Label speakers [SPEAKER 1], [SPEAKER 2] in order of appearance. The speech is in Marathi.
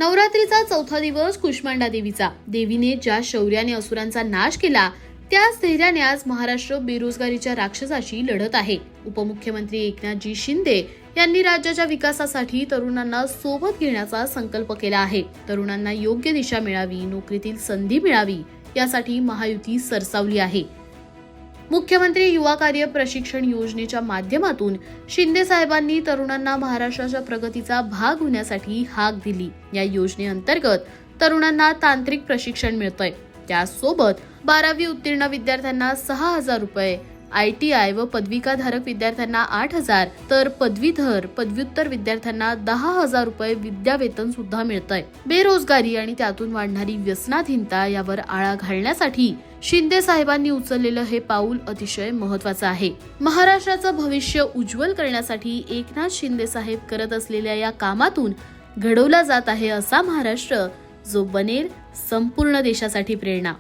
[SPEAKER 1] नवरात्रीचा चौथा दिवस कुष्मांडा देवीचा. देवीने ज्या शौर्याने असुरांचा नाश केला त्याच धैर्याने आज महाराष्ट्र बेरोजगारीच्या राक्षसाशी लढत आहे. उपमुख्यमंत्री एकनाथजी शिंदे यांनी राज्याच्या विकासासाठी तरुणांना सोबत घेण्याचा संकल्प केला आहे. तरुणांना योग्य दिशा मिळावी, नोकरीतील संधी मिळावी यासाठी महायुती सरसावली आहे. मुख्यमंत्री युवा कार्य प्रशिक्षण योजनेच्या माध्यमातून शिंदे साहेबांनी तरुणांना महाराष्ट्राच्या प्रगतीचा भाग होण्यासाठी हाक दिली. या योजनेअंतर्गत तरुणांना तांत्रिक प्रशिक्षण मिळतंय. त्यासोबत 12वी उत्तीर्ण विद्यार्थ्यांना 6,000 रुपये, ITI व पदविकाधारक विद्यार्थ्यांना 8,000 तर पदवीधर पदव्युत्तर विद्यार्थ्यांना 10,000 रुपये विद्यावेतन सुद्धा मिळतंय. बेरोजगारी आणि त्यातून वाढणारी व्यसनाधीनता यावर आळा घालण्यासाठी शिंदे साहेबांनी उचललेलं हे पाऊल अतिशय महत्त्वाचं आहे. महाराष्ट्राचं भविष्य उज्ज्वल करण्यासाठी एकनाथ शिंदे साहेब करत असलेल्या या कामातून घडवला जात आहे असा महाराष्ट्र जो बनेल संपूर्ण देशासाठी प्रेरणा.